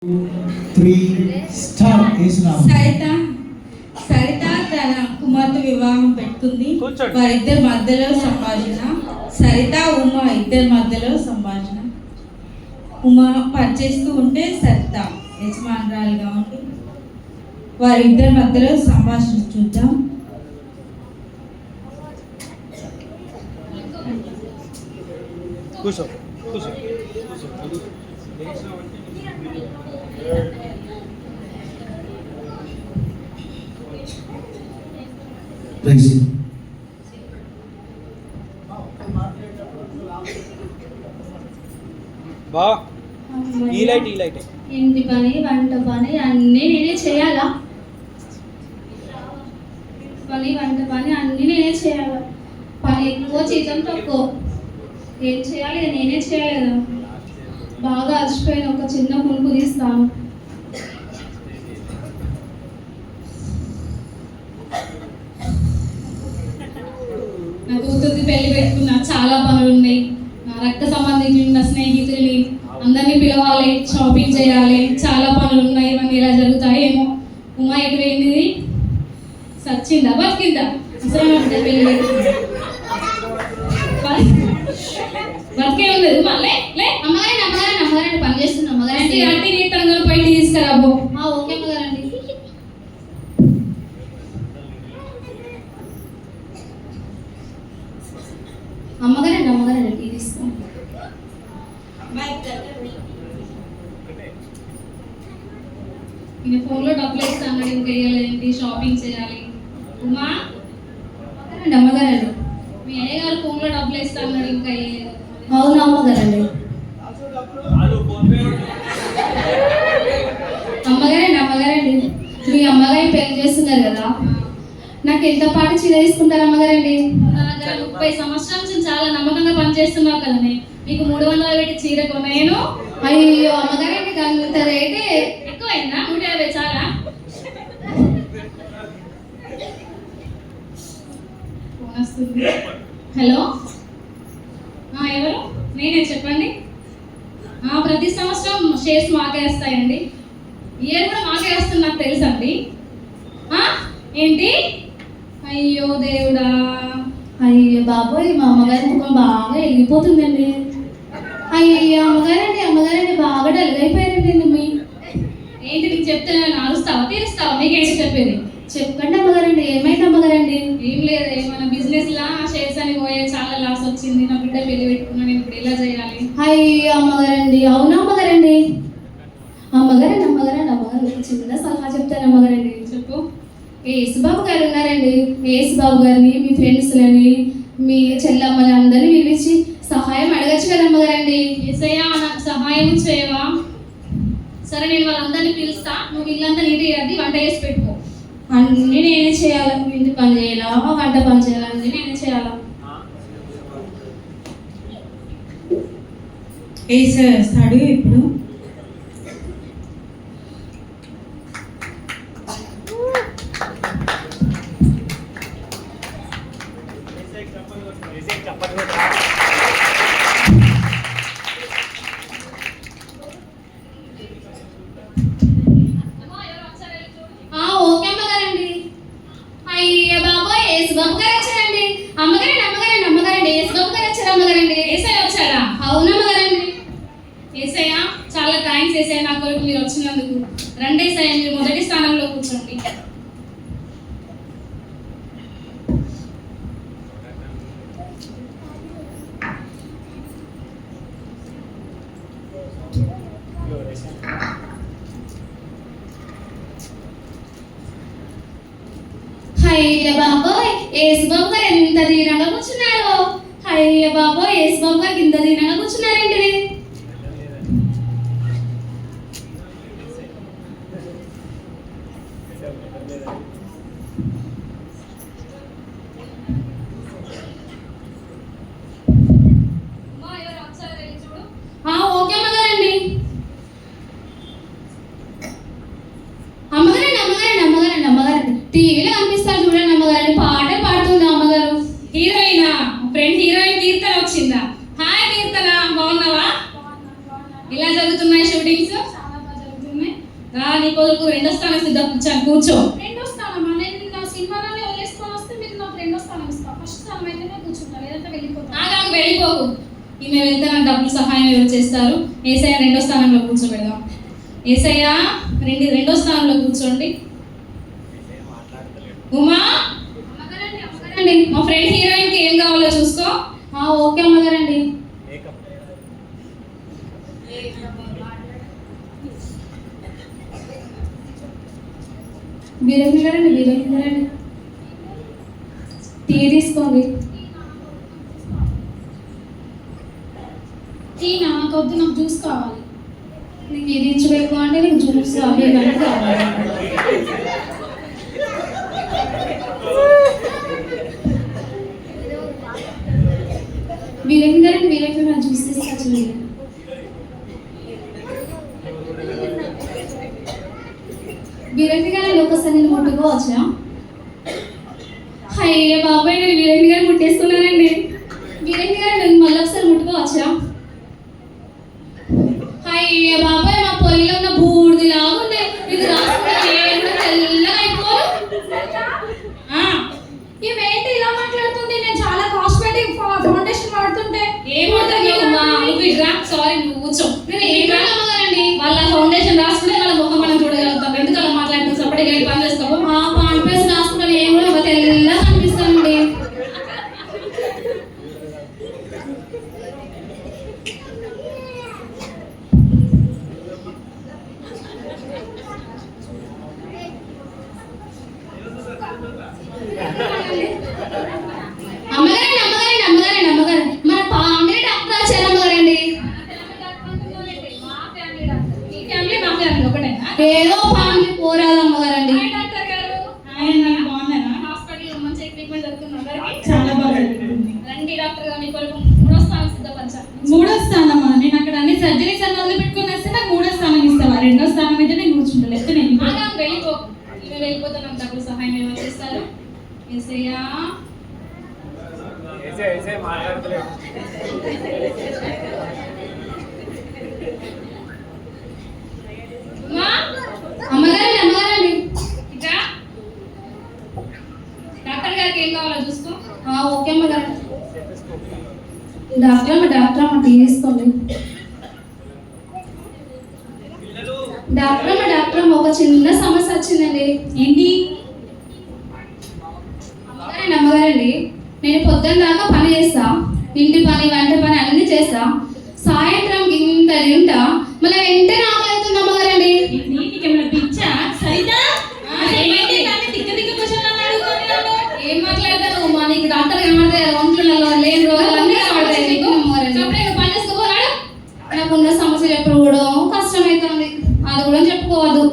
సరిత తన కుమార్తె వివాహం పెడుతుంది. వారిద్దరి మధ్యలో సంభాషణ. సరిత ఉమా ఇద్దరి మధ్యలో సంభాషణ. ఉమా పనిచేస్తూ ఉంటే సరిత యజమానురాలుగా ఉండి వారిద్దరి మధ్యలో సంభాషణ చూద్దాం. కూర్చో కూర్చో బా ఈ లైట్ ఇంటి పని వంట పని అన్నీ నేనే చేయాలా? వంట పని అన్నీ నేనే చేయాలా? పని ఎక్కువ జీతం తక్కువ, ఏం చేయాలి? నేనే చేయాలి కదా. బాగా అలసిపోయిన ఒక చిన్న పులుపు తీస్తాను. నా కూతుర్ది పెళ్లి పెట్టుకున్నా, చాలా పనులు ఉన్నాయి. నా రక్త సంబంధికులు, నా స్నేహితుల్ని అందరినీ పిలవాలి, షాపింగ్ చేయాలి, చాలా పనులు ఉన్నాయి. ఇవన్నీ ఎలా జరుగుతాయేమో. ఉమా ఎటు వెళ్ళింది? సచ్చిందా బతికిందా? అసలు పెళ్లి బతికే ఉండదు. మళ్ళీ అమ్మగారండి పని చేస్తున్నా. అమ్మగారండి అంటే తనలో బయట తీసుకురాబో. ఓకే అమ్మగారండి. అమ్మగారండి టీ తీసుకోండి. ఈయన ఫోన్లో డబ్బులు ఇస్తాను, ఇంకా వేయాలేంటి, షాపింగ్ చేయాలి. ఉమా అమ్మగారండి, మీ అయ్యగారు ఫోన్లో డబ్బులు ఇస్తా అన్నాడు, ఇంకా వేయలేదు. అవును అమ్మగారండి. అమ్మగారండి మీ అమ్మగారి పెళ్లి చేస్తున్నారు కదా, నాకు ఎంత పాటు చీర తీసుకుంటారు అమ్మగారండి? నా దగ్గర 30 సంవత్సరాల నుంచి చాలా నమ్మకంగా పనిచేస్తున్నావు కదండి, మీకు 300 పెట్టి చీర కొనేను. అయ్యో అమ్మగారండి, అంత రేటే ఎక్కువైందా? 150 చాలా. హలో, ఎవరు? నేనే, చెప్పండి. ప్రతి సంవత్సరం షేర్స్ మాకే వస్తాయండి. ఇయర్ కూడా మాకే వస్తుంది, నాకు తెలుసండి. ఏంటి? అయ్యో దేవుడా, అయ్యో బాబోయ్, మా అమ్మగారి ముఖం బాగా వెళ్ళిపోతుందండి. అయ్యో అమ్మగారండి బాగా డల్గైపోయారండి. మీ ఏంటి నీకు చెప్తే నాలుస్తావా తీరుస్తావా? మీకేంటి చెప్పేది? చెప్పండి అమ్మగారండి, ఏమైంది అమ్మగారండి? ఏం లేదు, మన బిజినెస్ లా షేర్స్ అని పోయే, చాలా లాస్ వచ్చింది. నా బిడ్డ పెళ్లి పెట్టుకున్నా, నేను ఇప్పుడు ఎలా చేయాలి? అయ్యో అమ్మగారండి. అవునా అమ్మగారండి? అమ్మగారు చిన్న సలహా చెప్తాను అమ్మగారండి. చెప్పు. యేసుబాబు గారు ఉన్నారండి, యేసుబాబు గారిని, మీ ఫ్రెండ్స్లని, మీ చెల్లమ్మని అందరినీ పిలిచి సహాయం అడగచ్చు కదా అమ్మగారండి. ఏసయ్యా నాకు సహాయం చేయవా? సరే, నేను వాళ్ళందరినీ పిలుస్తా, నువ్వు ఇల్లంతా నీటి అది వంట చేసి పెట్టుకో. అన్నీ నేనే చేయాలా? ఇంటి పని చేయాలా, వంట పని చేయాలా, అన్నీ నేనే చేయాలా? వేస్తాడు ఇప్పుడు. ఓకే అమ్మగారండి. అయ్య బాబోయ్, యేసుబాబు గారు వచ్చారండి. అమ్మగారండి యేసుబాబు గారు వచ్చారు అమ్మగారండి. ఏసయ్య వచ్చారా? అవును అమ్మగారండి. ఏసయ్య చాలా థ్యాంక్స్ ఏసయ్య, నా కొరకు మీరు వచ్చినందుకు. రండి ఏసయ్య, మీరు మొదటి స్థానంలో కూర్చోండి. అయ్య బాబోయ్, యేసుబాబు గారు ఎంత దీనంగా కూర్చున్నారు. అయ్య బాబోయ్, యేసుబాబు గారికి ఇంత దీనంగా కూర్చున్నారేంటిది? ఓకే అమ్మగారండి. అమ్మగారండి టీవీలో కనిపిస్తారు చూడండి అమ్మగారండి, పాటలు పాడుతుంది అమ్మగారు. హీరోయినా? ఫ్రెండ్ హీరోయిన్ కీర్తన వచ్చిందా? హాయ్ కీర్తన, బాగున్నావా? ఇలా జరుగుతున్నాయి షూటింగ్స్? నీ కొడుకు రెండో స్థానం సిద్ధపరిచాను, కూర్చో. రెండో స్థానమా? నేను నా సినిమాలోనే వదిలేసుకొని వస్తే మీరు నాకు రెండో స్థానం ఇస్తా. ఫస్ట్ స్థానం అయితేనే కూర్చుంటా, లేదంటే వెళ్ళిపోతా. నాకు వెళ్ళిపోకు. ఈమె వెళ్తే నాకు డబ్బులు సహాయం ఎవరు చేస్తారు? ఏసయ్య రెండో స్థానంలో కూర్చోబెడదాం. ఏసయ్య రెండో స్థానంలో కూర్చోండి. ఉమా, అమ్మగారండి, మా ఫ్రెండ్ హీరోయిన్కి ఏం కావాలో చూసుకో. ఓకే అమ్మగారండి. బిర్యానీ గారండి, టీ తీసుకోండి. టీ నాకొద్దు, నాకు జ్యూస్ కావాలి. నీకు ఇది ఇచ్చಬೇಕು అంటే నీకు జ్యూస్ అవి ఇవన్నీ కావాలి. బిర్యానీ గారండి, నా జ్యూస్ తీసుకొచ్చింది. బిర్యానీ గారిని ఒకసారి నేను ముట్టుకోవచ్చా? అయ్యే బాబాయ్, నేను బిర్యానీ గారిని ముట్టేసుకున్నానండి. బిర్యానీ గారిని నేను మళ్ళీ ఒకసారి ముట్టుకోవచ్చా? అయ్యే బాబాయ్, మా పొయ్యిలో ఉన్న బూడిది లాగుండే, ఇది రాసుకుంటే తెల్లగా అయిపోరు. ఇవేంటి ఇలా మాట్లాడుతుంది? నేను చాలా కాస్మెటిక్ ఫౌండేషన్ వాడుతుంటే సారీ, నువ్వు కూర్చో. ఏమన్నారండి? వాళ్ళ ఫౌండేషన్ రాసుకుంటే వాళ్ళ ముఖం మనం చూడగలుగుతాం. ఎందుకు అలా మాట్లాడుతుంది? సపరేట్గా వెళ్ళి పని చేస్తావు. పాన్ పేస్ రాసుకుంటాను, ఏం కూడా ఒక తెల్లగా కనిపిస్తానండి. అమ్మగారండి, మన ఫ్యామిలీ డాక్టర్ వచ్చారు అమ్మగారండి. ఏదో ఫ్యామిలీ పోరాదు అమ్మగారండి. చాలా బాగా జరుగుతుంది. రండి డాక్టర్ గారు, మీ కొరకు మూడో స్థానం సిద్ధపరిచాను. మూడో స్థానమా? నేను అక్కడ అన్ని సర్జరీస్ అన్ని వదిలి పెట్టుకుని వస్తే నాకు మూడో స్థానం ఇస్తావా? రెండో స్థానం అయితే నేను కూర్చుంటా, లేకపోతే నేను వెళ్ళిపో. ఇవి వెళ్ళిపోతే నాకు డబ్బులు సహాయం ఏమో చేస్తారు. ఏసయ్యా, అమ్మగారండి, ఇంకా డాక్టర్ గారికి ఏం కావాలో చూసుకో. ఓకే అమ్మగారు. డాక్టర్ అమ్మ టీ తీసుకోండి. డాక్టర్ అమ్మ ఒక చిన్న సమస్య వచ్చిందండి. ఏంటి? అమ్మగారండి, నేను పొద్దున్న దాకా పని చేస్తా, ఇంటి పని వంట పని అన్ని చేస్తా, సాయంత్రం ఇంత తింటా, మళ్ళీ వెంటనే ఆకలి అవుతుంది అమ్మగారండి. నీకేమైనా పిచ్చా? సరితా, ఏం మాట్లాడతావు? మా నీకు డాక్టర్ కనబడతాయి, ఒంట్లో లేని రోగాలన్నీ కనబడతాయి నీకు. పని చేసుకోరాడు. నాకున్న సమస్యలు ఎప్పుడు కూడా కష్టమవుతుంది, అది కూడా చెప్పుకోవద్దు.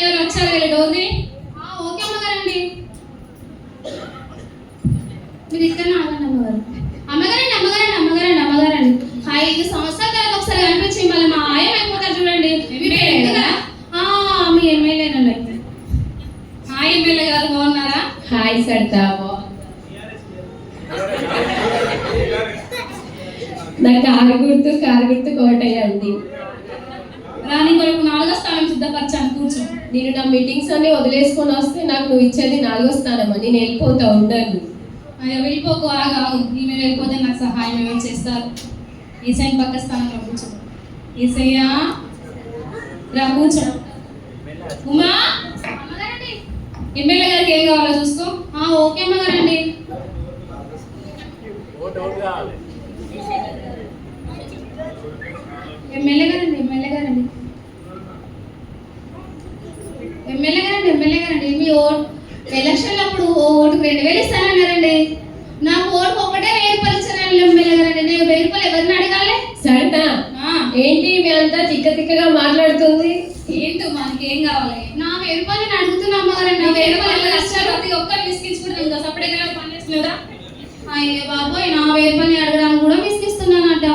ఎవరు వచ్చారు? వీళ్ళు డోర్ని. ఓకే అమ్మగారండి, మీరు ఇక్కడ ఆగండి అమ్మగారు. అమ్మగారండి 5 సంవత్సరాల తర్వాత ఒకసారి కనిపించి మళ్ళీ మా ఆయం అయిపోతారు చూడండి. మీ ఎమ్మెల్యేనండి. హాయ్ ఎమ్మెల్యే గారు, బాగున్నారా? హాయ్ సరితా, నాకు కారు గుర్తు కోటయ్యండి. రాణి కొరకు 4వ స్థానం సిద్ధపరిచాను, కూర్చో. నేను నా మీటింగ్స్ అన్ని వదిలేసుకొని వస్తే నాకు నువ్వు ఇచ్చేది 4వ స్థానం అని నేను వెళ్ళిపోతా ఉండను. అయ్యో వెళ్ళిపోకు, ఆగు. ఈమె వెళ్ళిపోతే నాకు సహాయం ఎవరు చేస్తారు? ఈసైన్ పక్క స్థానంలో కూర్చో. ఈసయ్యా, రా కూర్చో. ఉమా, ఎమ్మెల్యే గారికి ఏం కావాలో చూసుకో. ఓకే అమ్మగారండి. ఎమ్మెల్యే గారండి, మీ ఎలక్షన్లు అప్పుడు ఓటుకు 2000 ఇస్తానన్నారండి. నాకు ఓటుకు ఒకటే 1000 రూపాయలు ఇచ్చారండి ఎమ్మెల్యే గారండి. నేను 1000 రూపాయలు ఎవరిని అడగాలి? సరితా, ఏంటి మీ అంతా తిక్కగా మాట్లాడుతుంది? ఏంటో మనకి ఏం కావాలి? నా 1000 రూపాయలు నేను అడుగుతున్నా అమ్మగారండి. నా 1000 రూపాయలు కష్టాలు ప్రతి ఒక్కరు విసిగించుకుంటారు. ఇంకా సపరేట్గా పని చేస్తున్నారా? అయ్యే బాబోయ్, నా 1000 రూపాయలు అడగడానికి కూడా విసిగిస్తున్నానట.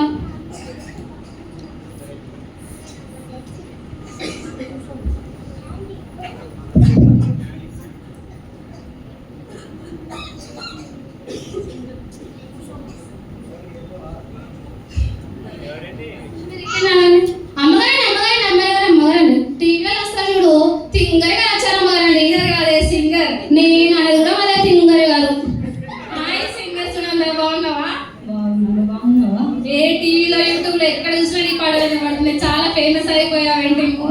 పాటలు పాడుతున్నాయి, చాలా ఫేమస్ అయిపోయావేంటి నువ్వు?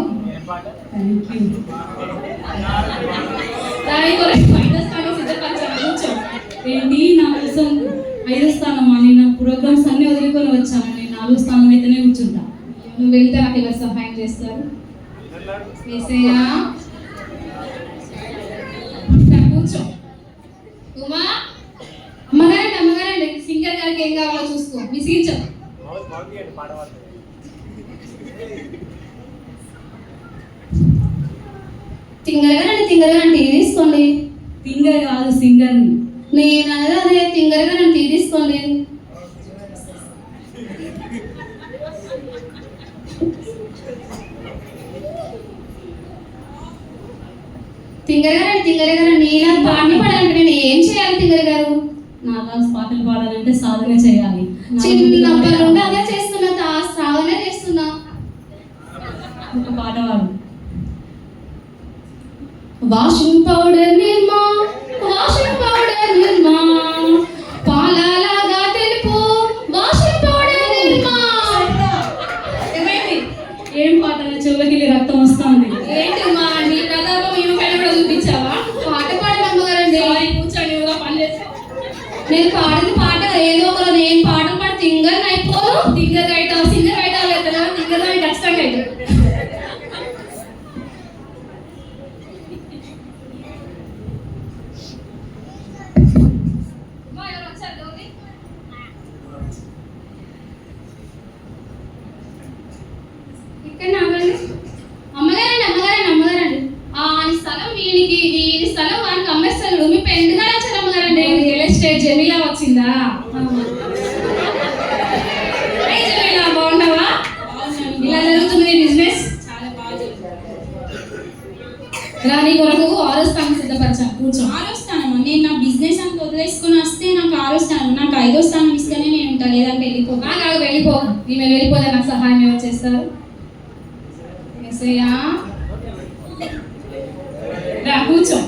Thank you. దాని కొరకు 5వ స్థానం సిద్ధపరచాను, కూర్చో. ఏంటి నా కోసం 5వ స్థానమా? నేను నా ప్రోగ్రామ్స్ అన్ని వదులుకొని వచ్చాను. నేను 4వ స్థానం అయితేనే కూర్చుంటా. నువ్వు వెళ్తే నాకు ఎవరు సహాయం చేస్తారు? యేసయ్యా, కూర్చో. ఉమా, అమ్మగారండి సింగర్ గారికి ఏం కావాలో చూసుకో, విసిగించు. తింగరగారండి టీ తీసుకోండి. సింగర్ కాదు, సింగర్ని. నేను అనేది అదే, తింగరగారండి టీ తీసుకోండి. తింగరగారండి ఇలా పాటలు పాడాలంటే నేను ఏం చేయాలి తింగర గారు? నాలా పాటలు పాడాలంటే సాధన చేయాలి. చిన్నప్పటి నుండి అదే చేస్తున్నా, సాధన చేస్తున్నా. ఒక పాట పాడు. వాషింగ్ పౌడర్ నిర్మా పాలలాగా తెలుపు వాషింగ్ పౌడర్ నిర్మా. ఏమైంది? ఏం పాట? చెవులకి రక్తం వస్తుంది. ఏంటి మా నీ ప్రతాపం ఈమె పైన కూడా చూపించావా? పాట పాడిన అమ్మగారండి. కూర్చొని కూడా పని చేస్తా. నేను పాడిన పాట ఏదో ఒక నేను పాటలు పాడి తింగర్ అయిపోను. సింగర్ అవుతావు, సింగర్ అవుతావు లేదా? సింగర్ అని ఖచ్చితంగా అవుతావు. ఇక్కడ అమ్మగారండి ఆ స్థలం వీని స్థలం వానికి అమ్మేస్తాడు. మీ పెండు గారు వచ్చారు అమ్మగారండి. రియల్ ఎస్టేట్ జమీలా వచ్చిందా? జమీలా బాగున్నావా? ఇలా జరుగుతుంది నీ బిజినెస్. చాలా బాగా చెప్పారు. రాని కొరకు 6వ స్థానం సిద్ధపరచాను, కూర్చో. 6వ స్థానం. నేను నా బిజినెస్ అంత వదిలేసుకొని వస్తే నాకు 6వ స్థానం. నాకు 5వ స్థానం ఇస్తేనే నేను ఉంటాను, లేదంటే వెళ్ళిపో. కాదు వెళ్ళిపో. ఈమె వెళ్ళిపోతే నాకు సహాయం ఎవరు చేస్తారు? యేసయ్యా, రా కూర్చో.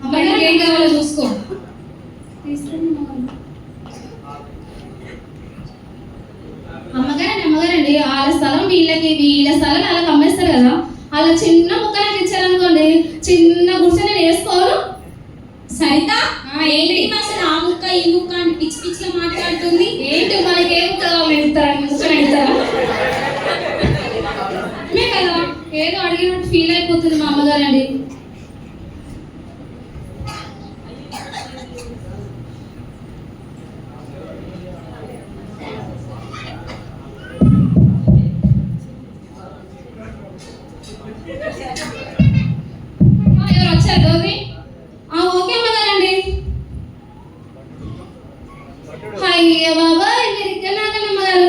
అమ్మగారికి ఏం కావాలో చూసుకో. అమ్మగారండి వాళ్ళ స్థలం వీళ్ళ స్థలం వాళ్ళకి అమ్మేస్తారు కదా. అలా చిన్న ముక్క నాకు ఇచ్చారనుకోండి, చిన్న గుడిసె నేను వేసుకోను. సరిత, ఏంటి అసలు ఆ ముక్క ఈ ముక్క అని పిచ్చి పిచ్చిగా మాట్లాడుతుంది? ఏంటి మనకి ఏ ముక్క కావాలి? ఇస్తారా? ముక్కలు ఇస్తారా? మే కదా ఏదో అడిగినట్టు ఫీల్ అయిపోతుంది మా అమ్మగారండి. ఎవరు వచ్చారు? గౌరీ, ఓకే అమ్మగారండి. అయ్య బాబాయ్, మీరు ఇక్కడ నాకనమ్మగారు.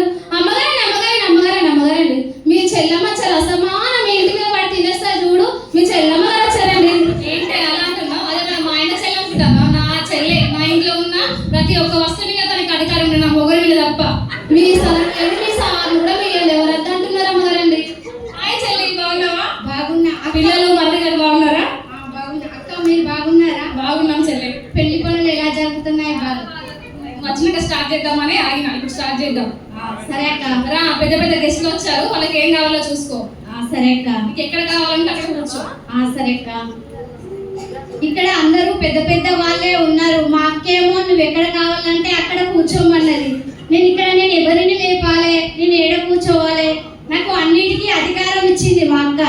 అమ్మగారండి మీ చెల్లమ్మ వచ్చారు. అసమానం మీ ఇంటి మీద పడి తినేస్తారు చూడు. మీ చెల్లమ్మ గారు వచ్చారండి. ఏంటి అలా అంటున్నావు? అదే మా ఆయన చెల్లి అనుకుంటావా? నా చెల్లె మా ఇంట్లో ఉన్న ప్రతి ఒక్క వస్తువు మీద తనకి అధికారం ఉంది, నా మొగరి మీద తప్ప. మీ స్థలం మీ సార్ కూడా మీ ఎవరంతా అంటున్నారు అమ్మగారండి. హాయ్ చెల్లి, బాగున్నావా? బాగున్నా. పిల్లలు మరిది గారు బాగున్నారా? బాగున్నా అక్క, మీరు బాగున్నారా? బాగున్నాం చెల్లి. పెళ్లి పనులు ఎలా జరుగుతున్నాయి? వచ్చినాక స్టార్ట్ చేద్దామని ఆగిన. ఇప్పుడు స్టార్ట్ చేద్దాం. సరే అక్క. రా, పెద్ద పెద్ద గెస్ట్లు వచ్చారు, వాళ్ళకి ఏం కావాలో చూసుకో. సరే అక్క. నీకు ఎక్కడ కావాలంటే అక్కడ కూర్చో. సరే అక్క. ఇక్కడ అందరూ పెద్ద పెద్ద వాళ్ళే ఉన్నారు. మా అక్కేమో నువ్వు ఎక్కడ కావాలంటే అక్కడ కూర్చోమన్నది. నేను ఎవరిని లేపాలి, నేను ఏడ కూర్చోవాలి? నాకు అన్నిటికీ అధికారం ఇచ్చింది మా అక్క.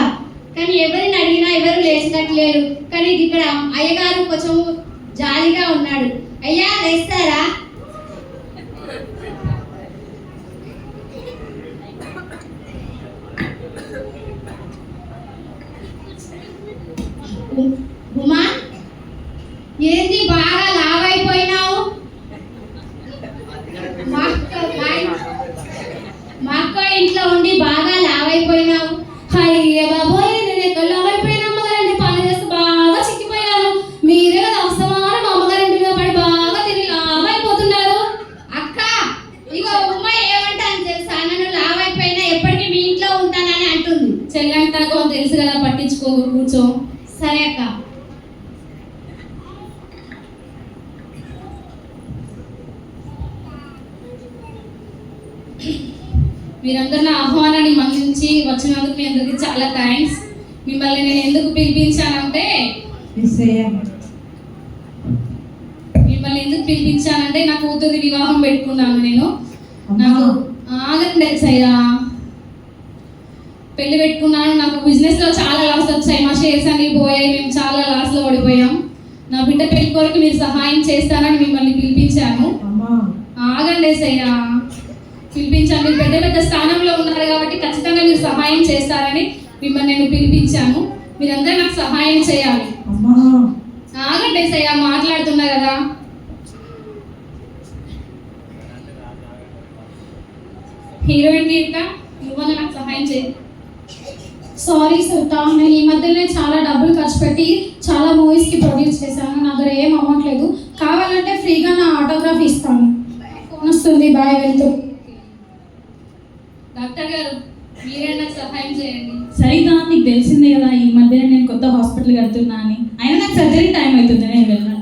కానీ ఎవరిని అడిగినా ఎవరు లేచినట్లేరు. కానీ ఇక్కడ అయ్యగారు కొంచెం జాలిగా ఉన్నాడు. అయ్యా లేస్తారా? ఉమా, ఏంది బాగా లావైపోయినావు? మా అక్క ఇంట్లో ఉండి బాగా లావైపోయినావు. అయ్య బాబోయ్, నేను ఎక్కడ లావైపోయినా అమ్మగారండి. పని చేస్తే బాగా చిక్కిపోయాను. మీరే కదా అవసరమైన మా అమ్మగారింటి మీద పడి బాగా తిరిగి లావైపోతున్నారు. అక్క, ఇగో ఉమ్మ ఏమంటాను తెలుసా? నన్ను లావైపోయినా ఎప్పటికీ మీ ఇంట్లో ఉంటానని అంటుంది. చెల్లి అంటే తనకు తెలుసు కదా, పట్టించుకో, కూర్చో. సరే అక్క. మీరందరూ నా ఆహ్వానాన్ని మన్నించి వచ్చినందుకు మీ అందరికీ చాలా థ్యాంక్స్. మిమ్మల్ని నేను ఎందుకు పిలిపించానంటే నా కూతురి వివాహం పెట్టుకున్నాను నేను. నాకు ఆగండి సయ్యా, పెళ్లి పెట్టుకున్నాను. నాకు బిజినెస్లో చాలా లాస్ వచ్చాయి, మా షేర్స్ అన్ని పోయాయి, మేము చాలా లాస్లో పడిపోయాం. నా బిడ్డ పెళ్లి కొరకు మీరు సహాయం చేస్తానని మిమ్మల్ని పిలిపించాను. ఆగండి సయ్యా, పిలిపించాను. మీరు పెద్ద పెద్ద స్థానంలో ఉన్నారు కాబట్టి ఖచ్చితంగా మీరు సహాయం చేస్తారని మిమ్మల్ని నేను పిలిపించాను. మీరందరూ నాకు సహాయం చేయాలి. ఆగండి సయ్యా, మాట్లాడుతున్నా కదా. హీరోయిన్ గీత, నువ్వన్నా నాకు సహాయం చేయి. సారీ సరిత, నేను ఈ మధ్యనే చాలా డబ్బులు ఖర్చు పెట్టి చాలా మూవీస్కి ప్రొడ్యూస్ చేశాను. నా దగ్గర ఏం అమౌంట్ లేదు. కావాలంటే ఫ్రీగా నా ఆటోగ్రాఫ్ ఇస్తాను. ఫోన్ వస్తుంది, బాయ్, వెళ్తూ. డాక్టర్ గారు, మీరే నాకు సహాయం చేయండి. సరిత, నీకు తెలిసిందే కదా ఈ మధ్యనే నేను కొత్త హాస్పిటల్ కడుతున్నా అని. అయినా నాకు సర్జరీ టైం అవుతుంది, నేను వెళ్ళాను.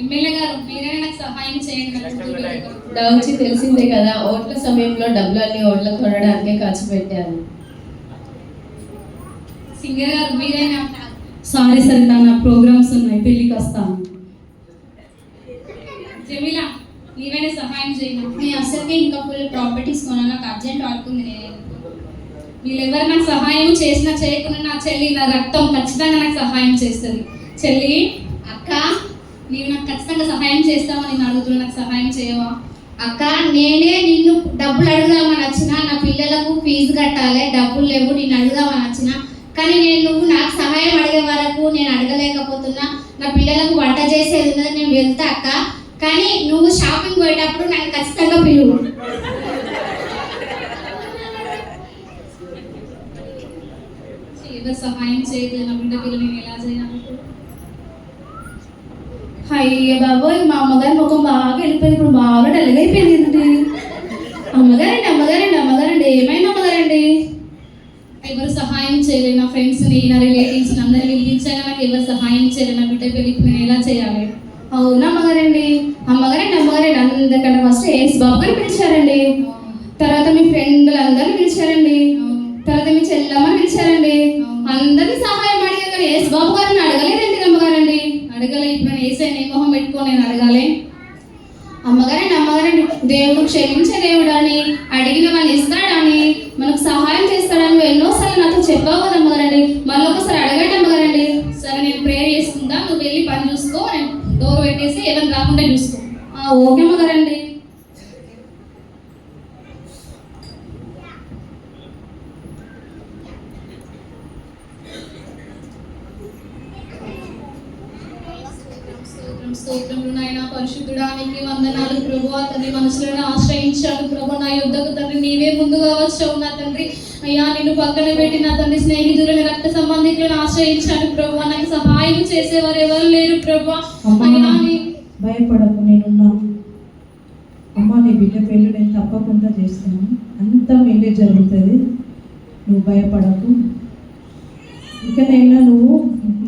ఎమ్మెల్యే గారు, మీరే నాకు సహాయం చేయండి. దాచి తెలిసిందే కదా, ఓట్ల సమయంలో డబ్బులన్నీ ఓట్లకు కొనడానికే ఖర్చు పెట్టాను. సింగర్ గారు, మీరైనా. సారీ సరిత, నా ప్రోగ్రామ్స్ ఉన్నాయి, పెళ్ళికి వస్తాను. జమీలా, నీవైనా సహాయం చేయను. నేను అసలుకే ఇంకా ఫుల్ ప్రాపర్టీస్ కొన్నా, నాకు అర్జెంట్ ఆడుకుంది. నేను వీళ్ళెవరు నాకు సహాయం చేసినా చేయకుండా నా చెల్లి, నా రక్తం ఖచ్చితంగా నాకు సహాయం చేస్తుంది. చెల్లి, అక్క, నీవు నాకు ఖచ్చితంగా సహాయం చేస్తావా? నేను అడుగుతున్నా, నాకు సహాయం చేయవా? అక్క, నేనే నిన్ను డబ్బులు అడుగుదామని వచ్చిన. నా పిల్లలకు ఫీజు కట్టాలి, డబ్బులు లేవు, నేను అడుగుదామని వచ్చిన. కానీ నువ్వు నాకు సహాయం అడిగే వరకు నేను అడగలేకపోతున్నా. నా పిల్లలకు వంట చేసేది ఉన్నది, నేను వెళ్తా అక్క. కానీ నువ్వు షాపింగ్ పోయేటప్పుడు నాకు ఖచ్చితంగా పిలువు. ఎవరు సహాయం చేయలేదు, నా బిడ్డ పిల్లలు నేను ఎలా చేయాలి? అయ్య బాబోయ్, మా అమ్మగారి ముఖం బాగా వెళ్ళిపోయింది, ఇప్పుడు బాగా డల్గా అయిపోయింది. అమ్మగారండి, ఏమైనా అమ్మగారండి? ఎవరు సహాయం చేయలేదు. నా ఫ్రెండ్స్ని, నా రిలేటివ్స్ని అందరిని పిలిపించాగా నాకు ఎవరు సహాయం చేయలేదు. నా బిడ్డ పెళ్ళికి నేను ఎలా చేయాలి? అవునా అమ్మగారండి? అందరికన్నా ఫస్ట్ ఏస్ బాబు గారు పిలిచారండి, తర్వాత మీ ఫ్రెండ్లు అందరినీ పిలిచారండి, తర్వాత మీ చెల్లమ్మని పిలిచారండి. అందరినీ సహాయం అడిగా కానీ ఏస్ బాబు గారిని అడగలేదండి అమ్మగారండి. అడగలే. ఇప్పుడు నేను ఏసై నీ మొహం పెట్టుకొని నేను అడగాలి? అమ్మగారండి, దేవుడు క్షమించే దేవుడు అని, అడిగిన వాళ్ళు ఇస్తాడని, మనకు సహాయం చేస్తాడని నువ్వు ఎన్నోసార్లు నాతో చెప్పావు కదా అమ్మగారండి. మళ్ళీ ఒకసారి అడగండి అమ్మగారండి. సరే, నేను ప్రేయర్ చేసుకుందా, నువ్వు వెళ్ళి పని చూసుకో, నేను డోర్ పెట్టేసి ఎవరిని రాకుండా చూసుకో. ఓకే అమ్మగారండి. స్తోత్రములు నాయనా, పరిశుద్ధుడా, నీకు వందనాలు ప్రభువా. తండ్రి, మనుషులను ఆశ్రయించాడు ప్రభు, నా యుద్ధకు తండ్రి నీవే ముందుగా వచ్చావు నా తండ్రి. అయ్యా, నిన్ను పక్కన పెట్టి నా తండ్రి స్నేహితులను, రక్త సంబంధికులను ఆశ్రయించాడు ప్రభు. నాకు సహాయం చేసేవారు ఎవరు లేరు ప్రభు. భయపడకు, నేనున్నాను. అమ్మ, నీ బిడ్డ పెళ్ళి నేను తప్పకుండా చేస్తాను, అంతా మేలే జరుగుతుంది, నువ్వు భయపడకు. ఇకనైనా నువ్వు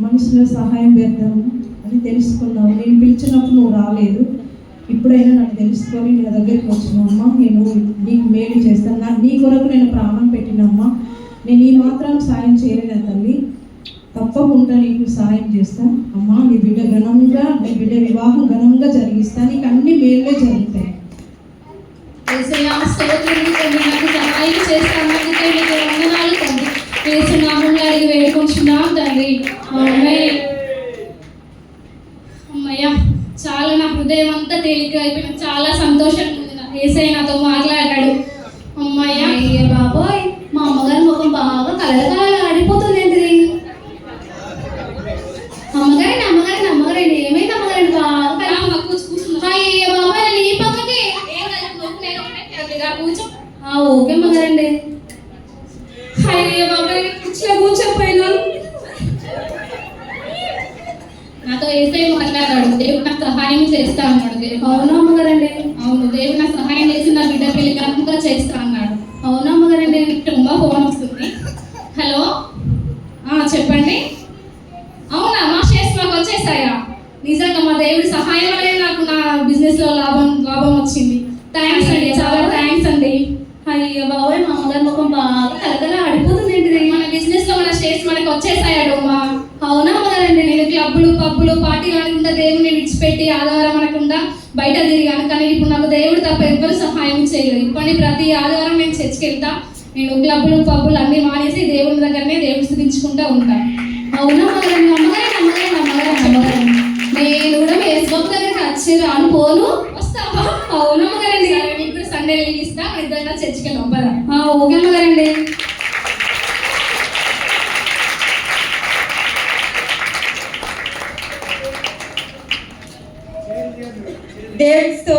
మనుషుల సహాయం పెడతాము అని తెలుసుకున్నావు. నేను పిలిచినప్పుడు నువ్వు రాలేదు, ఇప్పుడైనా నాకు తెలుసుకొని నా దగ్గరికి వచ్చినమ్మా, నేను నీకు మేలు చేస్తాను. నీ కొరకు నేను ప్రాణం పెట్టినమ్మా, నేను ఈ మాత్రం సాయం చేయలేను తల్లి, తప్పకుండా నీకు సాయం చేస్తా. అమ్మా, నీ బిడ్డ వివాహం ఘనంగా జరిగిస్తా, నీకు అన్ని మేలుగా జరుగుతాయి. నాకు సహాయం చేస్తానందుకే నీకు వందనాలు తండ్రి. యేసు నామములో అడిగి వేడుకుంటున్నాం తండ్రి, ఆమేన్. అమ్మయ్య, చాలా నా హృదయం అంతా తేలిక అయిపోయి నాకు చాలా సంతోషంగా ఉంది. యేసయ్య నాతో మాట్లాడాడు. అమ్మయ్య. అయ్య బాబోయ్, మా అమ్మగారి ముఖం బాగా కలగల ఆడిపోతుంది ఏంటిది? అమ్మగారండి, ఏమైంది అమ్మగారండి? బాగా కూర్చున్నా. అయ్య బాబాయ్, నీ పక్కకి. కూర్చో. ఓకే అమ్మగారండి. అయ్య బాబాయ్, కూర్చోపోయినా. నాతో యేసయ్య మాట్లాడాడు. దేవుడు నాకు సహాయం చేస్తా అన్నాడు. అవునా అమ్మగారండి? అవును, దేవుడు నాకు సహాయం చేసి నా బిడ్డ పెళ్లి ఘనంగా చేస్తా అన్నాడు. అవునా అమ్మగారండి? తుంబా ఫోన్ వస్తుంది. హలో, చెప్పండి. అవునా? మా షేర్స్ మాకు వచ్చేసాయా? నిజంగా మా దేవుడి సహాయం వల్లే నాకు నా బిజినెస్ లో లాభం వచ్చింది. థ్యాంక్స్ అండి, చాలా థ్యాంక్స్ అండి. అయ్యో బాబోయ్, మా అమ్మగారి ముఖం బాగా కలకల ఆడిపోతుంది ఏంటిది? మన బిజినెస్ లో మన షేర్స్ మనకు వచ్చేసాయాడు మా. అవునా అమ్మగారండి? నేను క్లబ్లు పబ్బులు పార్టీలు అనుకుంటా దేవుడిని విడిచిపెట్టి ఆదివారం అనకుండా బయట తిరిగాను. కానీ ఇప్పుడు నాకు దేవుడు తప్ప ఎవ్వరు సహాయం చేయలేదు. ఇప్పటి ప్రతి ఆదివారం నేను చర్చికి వెళ్తా. నేను క్లబ్లు పబ్బులు అన్ని మానేసి దేవుడి దగ్గరనే దేవుడు స్థుతించుకుంటా ఉంటాను. అవునా అమ్మగారండి? అమ్మగారండి. నేను కూడా ఫేస్బుక్ దగ్గరికి వచ్చి రాను పోను. వస్తావా? అవును అమ్మగారండి. సరే, నీకు కూడా సండే లీవ్ ఇస్తా. మన ఇద్దరు చర్చికి వెళ్దాం పద. ఓకే అమ్మగారండి. దేవుడితో